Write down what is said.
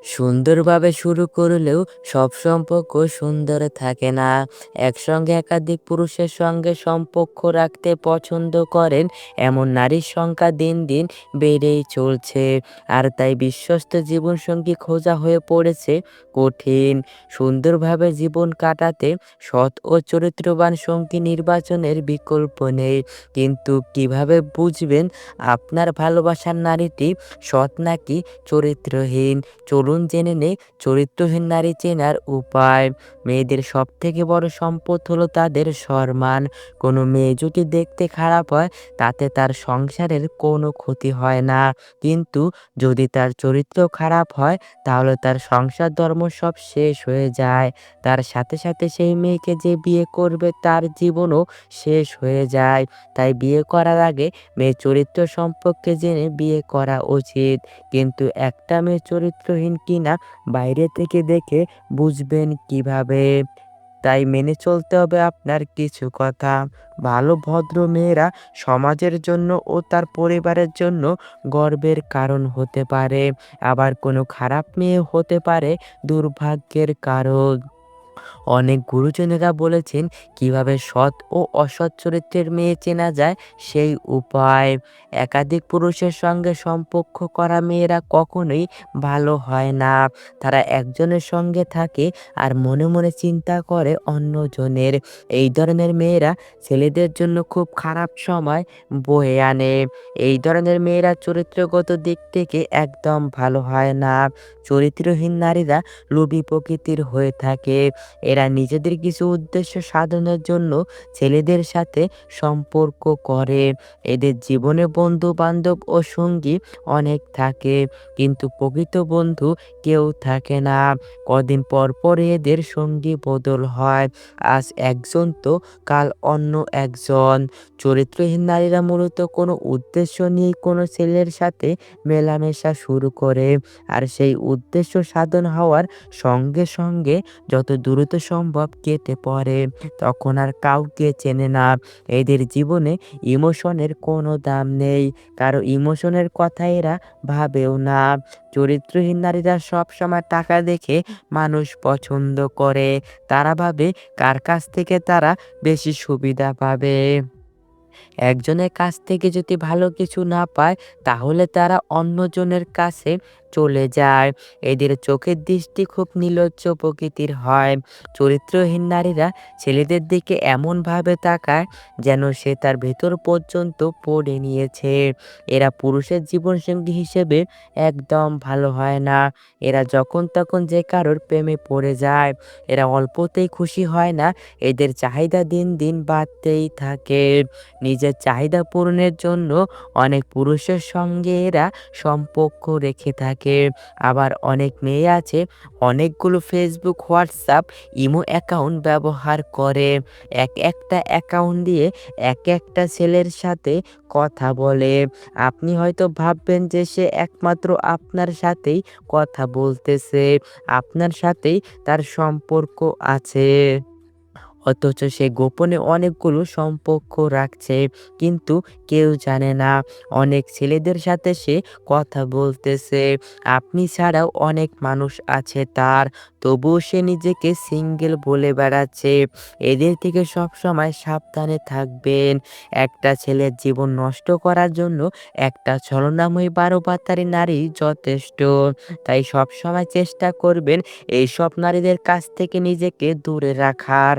সুন্দরভাবে শুরু করলেও সব সম্পর্ক সুন্দর থাকে না। একসঙ্গে একাধিক পুরুষের সঙ্গে সম্পর্ক রাখতে পছন্দ করেন এমন নারীর সংখ্যা দিন দিন বেড়েই চলছে। আর তাই বিশ্বস্ত জীবনসঙ্গী খোঁজা হয়ে পড়েছে কঠিন। সুন্দরভাবে জীবন কাটাতে সৎ ও চরিত্রবান সঙ্গী নির্বাচনের বিকল্প নেই। কিন্তু কিভাবে বুঝবেন আপনার ভালোবাসার নারীটি সৎ নাকি চরিত্রহীন? চলুন জেনে নেই চরিত্রহীন নারী চেনার উপায়। মেয়েদের সবথেকে বড় সম্পদ হলো তাদের সম্মান। কোনো মেয়ে যদি দেখতে খারাপ হয় তাতে তার সংসারের কোনো ক্ষতি হয় না। কিন্তু যদি তার চরিত্র খারাপ হয় তাহলে তার সংসার ধর্ম সব শেষ হয়ে যায়। তার সাথে সাথে সেই মেয়েকে যে বিয়ে করবে তার জীবনও শেষ হয়ে যায়। তাই বিয়ে করার আগে মেয়ের চরিত্র সম্পর্কে জেনে বিয়ে করা উচিত। কিন্তু একটা মেয়ে চরিত্রহীন কিনা বাইরে থেকে দেখে বুঝবেন কিভাবে? তাই মেনে চলতে হবে আপনার কিছু কথা। ভালো ভদ্র মেয়েরা সমাজের জন্য ও তার পরিবারের জন্য গর্বের কারণ হতে পারে। আবার কোনো খারাপ মেয়ে হতে পারে দুর্ভাগ্যের কারণ। অনেক গুরুজনেরা বলেছেন কিভাবে সৎ ও অসৎ চরিত্রের মেয়ে চেনা যায় সেই উপায়। একাধিক পুরুষের সঙ্গে সম্পর্ক করা মেয়েরা কখনোই ভালো হয় না। তারা একজনের সঙ্গে থাকে আর মনে মনে চিন্তা করে অন্যজনের। এই ধরনের মেয়েরা ছেলেদের জন্য খুব খারাপ সময় বয়ে আনে। এই ধরনের মেয়েরা চরিত্রগত দিক থেকে একদম ভালো হয় না। চরিত্রহীন নারীরা লোভী প্রকৃতির হয়ে থাকে। এরা নিজেদের কিছু উদ্দেশ্য সাধনের জন্য ছেলেদের সাথে সম্পর্ক করে। এদের জীবনে বন্ধু বান্ধব ও সঙ্গী অনেক থাকে, কিন্তু প্রকৃত বন্ধু কেউ থাকে না। কদিন পর পর এদের সঙ্গী বদল হয়। আজ একজন তো কাল অন্য একজন। চরিত্রহীন নারীরা মূলত কোনো উদ্দেশ্য নিয়ে কোনো ছেলের সাথে মেলামেশা শুরু করে। আর সেই উদ্দেশ্য সাধন হওয়ার সঙ্গে সঙ্গে যত দ্রুত সম্ভব কেটে পড়ে। তখন আর কাউকে চেনে না। এদের জীবনে ইমোশনের কোনো দাম নেই। কারো ইমোশনের কথা এরা ভাবেও না। চরিত্রহীন নারীরা সবসময় টাকা দেখে মানুষ পছন্দ করে। তারা ভাবে কার কাছ থেকে তারা বেশি সুবিধা পাবে। একজনের কাছ থেকে যদি ভালো কিছু না পায় তাহলে তারা অন্যজনের কাছে চলে যায়। এদের চোখের দৃষ্টি খুব নির্লজ্জ প্রকৃতির হয়। চরিত্রহীন নারীরা ছেলেদের দিকে এমনভাবে তাকায় যেন সে তার ভেতর পর্যন্ত পড়ে নিয়েছে। এরা পুরুষের জীবনসঙ্গী হিসেবে একদম ভালো হয় না। এরা যখন তখন যে কারোর প্রেমে পড়ে যায়। এরা অল্পতেই খুশি হয় না। এদের চাহিদা দিন দিন বাড়তেই থাকে। নিজের চাহিদা পূরণের জন্য অনেক পুরুষের সঙ্গে এরা সম্পর্ক রেখে থাকে। আবার অনেক মেয়ে আছে অনেকগুলো ফেসবুক, হোয়াটসঅ্যাপ, ইমো অ্যাকাউন্ট ব্যবহার করে। একটা অ্যাকাউন্ট দিয়ে একটা ছেলের সাথে কথা বলে। আপনি হয়তো ভাববেন যে সে একমাত্র আপনার সাথেই কথা বলতেছে, আপনার সাথেই তার সম্পর্ক আছে। অথচ সে গোপনে অনেকগুলো সম্পর্ক রাখছে, কিন্তু কেউ জানে না। অনেক ছেলেদের সাথে সে কথা বলতেছে। আপনি ছাড়াও অনেক মানুষ আছে তার, তবুও সে নিজেকে সিঙ্গেল বলে বেড়াচ্ছে। এদের থেকে সবসময় সাবধানে থাকবেন। একটা ছেলের জীবন নষ্ট করার জন্য একটা ছলনাময়ী ১২ পাতারি নারী যথেষ্ট। তাই সবসময় চেষ্টা করবেন এইসব নারীদের কাছ থেকে নিজেকে দূরে রাখার।